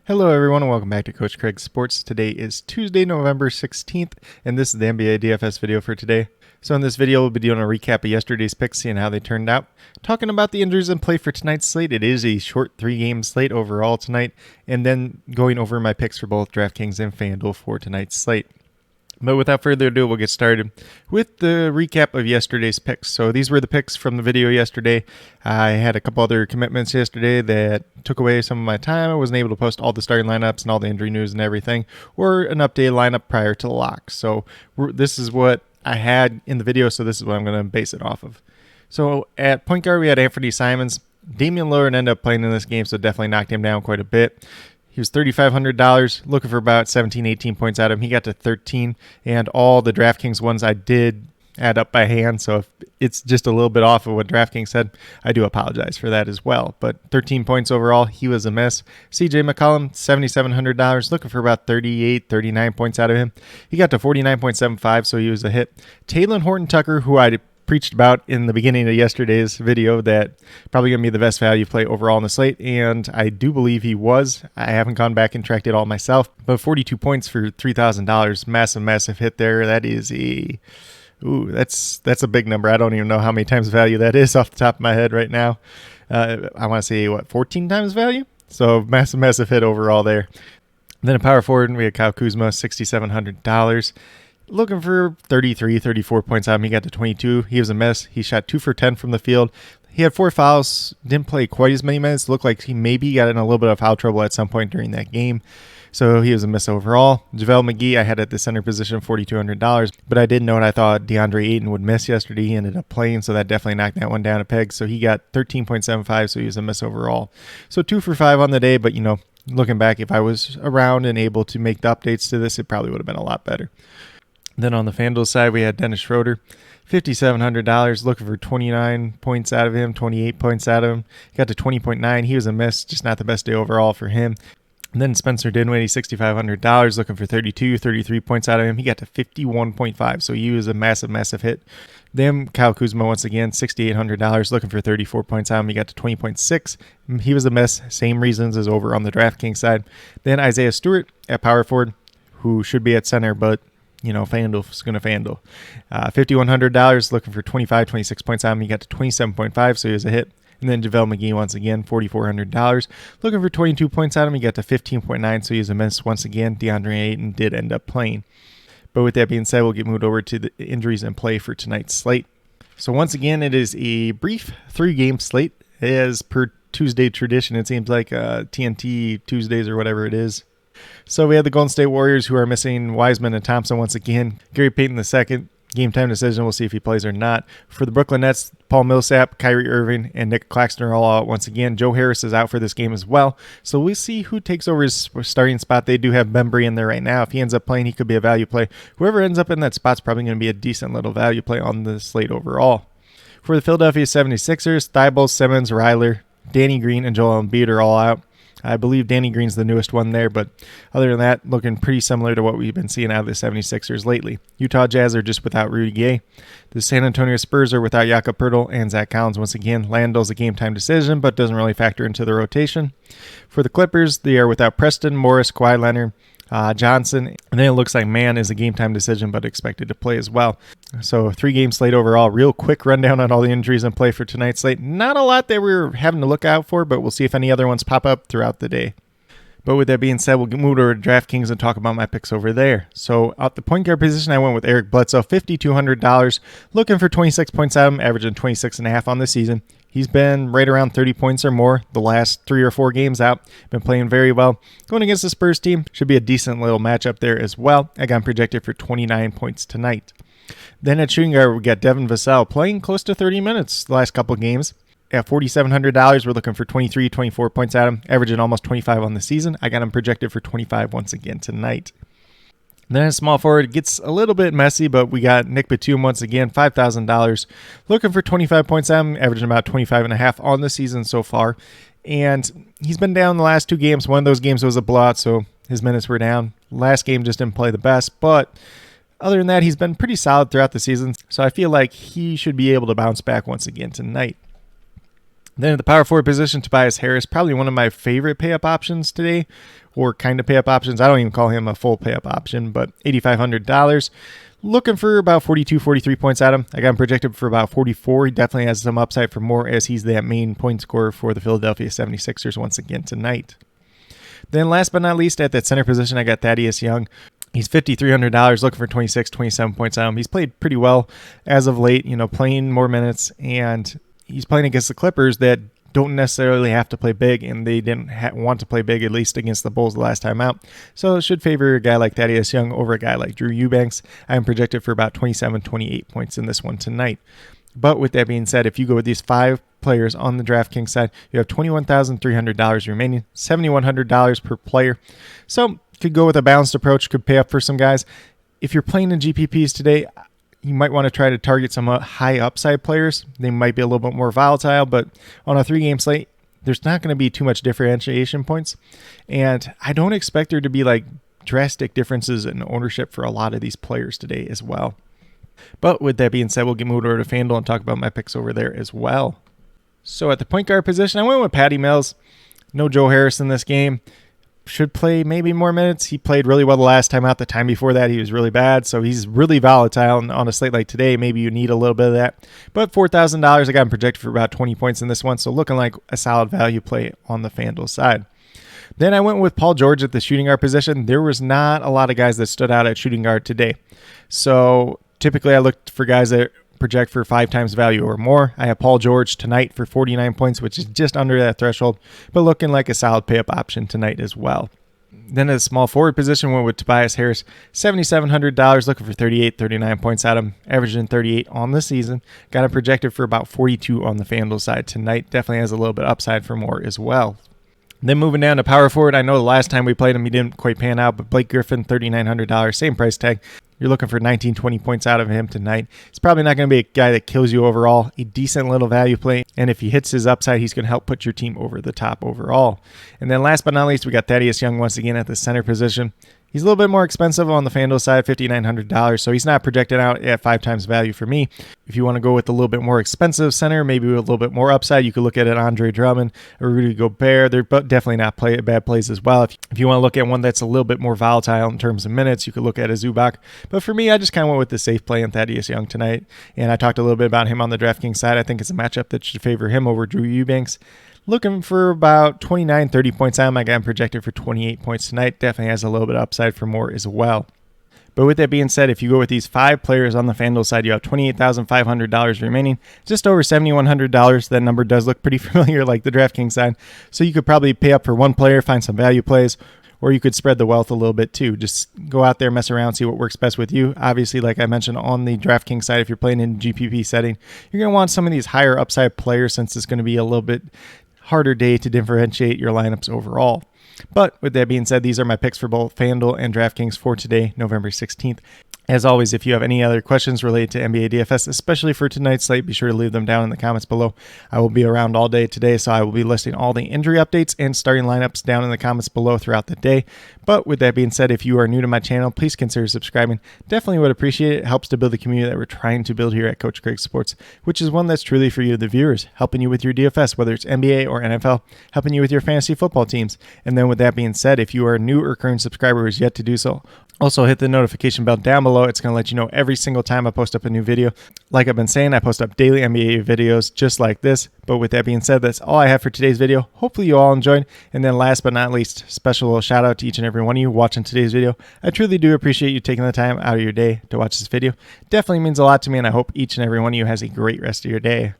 Hello everyone and welcome back to Coach Craig Sports. Today is Tuesday, November 16th, and this is the NBA DFS video for today. So in this video, we'll be doing a recap of yesterday's picks, seeing how they turned out. Talking about the injuries in play for tonight's slate. It is a short 3-game slate overall tonight, and then going over my picks for both DraftKings and FanDuel for tonight's slate. But without further ado, we'll get started with the recap of yesterday's picks. So these were the picks from the video yesterday. I had a couple other commitments yesterday that took away some of my time. I wasn't able to post all the starting lineups and all the injury news and everything, or an updated lineup prior to the lock. So this is what I had in the video, so this is what I'm going to base it off of. So at point guard, we had Anthony Simons. Damian Lillard ended up playing in this game, so definitely knocked him down quite a bit. He was $3,500, looking for about 17, 18 points out of him. He got to 13, and all the DraftKings ones I did add up by hand, so if it's just a little bit off of what DraftKings said, I do apologize for that as well. But 13 points overall, he was a miss. CJ McCollum, $7,700, looking for about 38, 39 points out of him. He got to 49.75, so he was a hit. Talen Horton-Tucker, who I preached about in the beginning of yesterday's video, that probably going to be the best value play overall in the slate, and I do believe he was. I haven't gone back and tracked it all myself, but 42 points for $3,000, massive hit there. That is that's a big number. I don't even know how many times value that is off the top of my head right now. I want to say 14 times value. So massive hit overall there. Then a power forward, we had Kyle Kuzma, $6,700. Looking for 33, 34 points out of him. He got to 22. He was a miss. He shot 2 for 10 from the field. He had 4 fouls. Didn't play quite as many minutes. Looked like he maybe got in a little bit of foul trouble at some point during that game. So he was a miss overall. JaVale McGee, I had at the center position, $4,200. But I did note I thought DeAndre Ayton would miss yesterday. He ended up playing, so that definitely knocked that one down a peg. So he got 13.75, so he was a miss overall. So 2 for 5 on the day, but looking back, if I was around and able to make the updates to this, it probably would have been a lot better. Then on the FanDuel side, we had Dennis Schroeder, $5,700, looking for 29 points out of him, 28 points out of him. He got to 20.9. He was a miss, just not the best day overall for him. And then Spencer Dinwiddie, $6,500, looking for 32, 33 points out of him. He got to 51.5, so he was a massive hit. Then Kyle Kuzma, once again, $6,800, looking for 34 points out of him. He got to 20.6. He was a miss, same reasons as over on the DraftKings side. Then Isaiah Stewart at power forward, who should be at center, but FanDuel's going to FanDuel. $5,100, looking for 25, 26 points out of him. He got to 27.5, so he was a hit. And then JaVale McGee, once again, $4,400, looking for 22 points out of him. He got to 15.9, so he was a miss once again. DeAndre Ayton did end up playing. But with that being said, we'll get moved over to the injuries in play for tonight's slate. So once again, it is a brief 3-game slate. As per Tuesday tradition, it seems like TNT Tuesdays or whatever it is. So we had the Golden State Warriors, who are missing Wiseman and Thompson once again. Gary Payton II, game time decision. We'll see if he plays or not. For the Brooklyn Nets, Paul Millsap, Kyrie Irving, and Nick Claxton are all out once again. Joe Harris is out for this game as well. So we'll see who takes over his starting spot. They do have Bembry in there right now. If he ends up playing, he could be a value play. Whoever ends up in that spot's probably going to be a decent little value play on the slate overall. For the Philadelphia 76ers, Thibault, Simmons, Ryler, Danny Green, and Joel Embiid are all out. I believe Danny Green's the newest one there, but other than that, looking pretty similar to what we've been seeing out of the 76ers lately. Utah Jazz are just without Rudy Gay. The San Antonio Spurs are without Jakob Poeltl and Zach Collins once again. Landell's a game-time decision, but doesn't really factor into the rotation. For the Clippers, they are without Preston, Morris, Kawhi Leonard, Johnson, and then it looks like Mann is a game-time decision, but expected to play as well. So 3-game slate overall. Real quick rundown on all the injuries in play for tonight's slate. Not a lot that we're having to look out for, but we'll see if any other ones pop up throughout the day. But with that being said, we'll move over to DraftKings and talk about my picks over there. So at the point guard position, I went with Eric Bledsoe, $5,200, looking for 26 points out of him, averaging 26.5 on the season. He's been right around 30 points or more the last 3 or 4 games out. Been playing very well. Going against the Spurs team, should be a decent little matchup there as well. I got him projected for 29 points tonight. Then at shooting guard, we got Devin Vassell playing close to 30 minutes the last couple games. At $4,700, we're looking for 23, 24 points at him, averaging almost 25 on the season. I got him projected for 25 once again tonight. Then at small forward, it gets a little bit messy, but we got Nick Batum once again, $5,000, looking for 25 points at him, averaging about 25.5 on the season so far. And he's been down the last 2 games. One of those games was a blowout, so his minutes were down. Last game just didn't play the best, but other than that, he's been pretty solid throughout the season. So I feel like he should be able to bounce back once again tonight. Then at the power forward position, Tobias Harris, probably one of my favorite pay-up options today, or kind of pay-up options. I don't even call him a full pay-up option, but $8,500. Looking for about 42, 43 points at him. I got him projected for about 44. He definitely has some upside for more, as he's that main point scorer for the Philadelphia 76ers once again tonight. Then last but not least, at that center position, I got Thaddeus Young. He's $5,300, looking for 26, 27 points at him. He's played pretty well as of late, playing more minutes, and he's playing against the Clippers that don't necessarily have to play big, and they didn't want to play big, at least against the Bulls the last time out. So it should favor a guy like Thaddeus Young over a guy like Drew Eubanks. I am projected for about 27, 28 points in this one tonight. But with that being said, if you go with these 5 players on the DraftKings side, you have $21,300 remaining, $7,100 per player. So could go with a balanced approach, could pay up for some guys. If you're playing in GPPs today, you might want to try to target some high upside players. They might be a little bit more volatile, but on a 3-game slate, there's not going to be too much differentiation points. And I don't expect there to be like drastic differences in ownership for a lot of these players today as well. But with that being said, we'll get moved over to FanDuel and talk about my picks over there as well. So at the point guard position, I went with Patty Mills. No Joe Harris in this game. Should play maybe more minutes. He played really well the last time out. The time before that, he was really bad. So he's really volatile. And on a slate like today, maybe you need a little bit of that. But $4,000, I got him projected for about 20 points in this one. So looking like a solid value play on the FanDuel side. Then I went with Paul George at the shooting guard position. There was not a lot of guys that stood out at shooting guard today. So typically I looked for guys that project for 5 times value or more. I have Paul George tonight for 49 points, which is just under that threshold, but looking like a solid pay-up option tonight as well. Then at the small forward position, went with Tobias Harris, $7,700, looking for 38, 39 points at him, averaging 38 on the season. Got him projected for about 42 on the FanDuel side tonight. Definitely has a little bit upside for more as well. Then moving down to power forward, I know the last time we played him, he didn't quite pan out, but Blake Griffin, $3,900, same price tag. You're looking for 19, 20 points out of him tonight. He's probably not going to be a guy that kills you overall. A decent little value play. And if he hits his upside, he's going to help put your team over the top overall. And then last but not least, we got Thaddeus Young once again at the center position. He's a little bit more expensive on the FanDuel side, $5,900, so he's not projected out at 5 times value for me. If you want to go with a little bit more expensive center, maybe with a little bit more upside, you could look at an Andre Drummond or Rudy Gobert. They're definitely not bad plays as well. If you want to look at one that's a little bit more volatile in terms of minutes, you could look at a Zubac. But for me, I just kind of went with the safe play in Thaddeus Young tonight, and I talked a little bit about him on the DraftKings side. I think it's a matchup that should favor him over Drew Eubanks. Looking for about 29, 30 points on him. I got him projected for 28 points tonight. Definitely has a little bit of upside for more as well. But with that being said, if you go with these 5 players on the FanDuel side, you have $28,500 remaining, just over $7,100. That number does look pretty familiar like the DraftKings side. So you could probably pay up for one player, find some value plays, or you could spread the wealth a little bit too. Just go out there, mess around, see what works best with you. Obviously, like I mentioned on the DraftKings side, if you're playing in GPP setting, you're going to want some of these higher upside players since it's going to be a little bit harder day to differentiate your lineups overall. But with that being said, these are my picks for both FanDuel and DraftKings for today, November 16th. As always, if you have any other questions related to NBA DFS, especially for tonight's slate, be sure to leave them down in the comments below. I will be around all day today, so I will be listing all the injury updates and starting lineups down in the comments below throughout the day. But with that being said, if you are new to my channel, please consider subscribing. Definitely would appreciate it. It helps to build the community that we're trying to build here at Coach Craig Sports, which is one that's truly for you, the viewers, helping you with your DFS, whether it's NBA or NFL, helping you with your fantasy football teams. And then with that being said, if you are a new or current subscriber who is yet to do so, also hit the notification bell down below. It's going to let you know every single time I post up a new video. Like I've been saying, I post up daily NBA videos just like this. But with that being said, that's all I have for today's video. Hopefully you all enjoyed. And then last but not least, special little shout out to each and every one of you watching today's video. I truly do appreciate you taking the time out of your day to watch this video. Definitely means a lot to me, and I hope each and every one of you has a great rest of your day.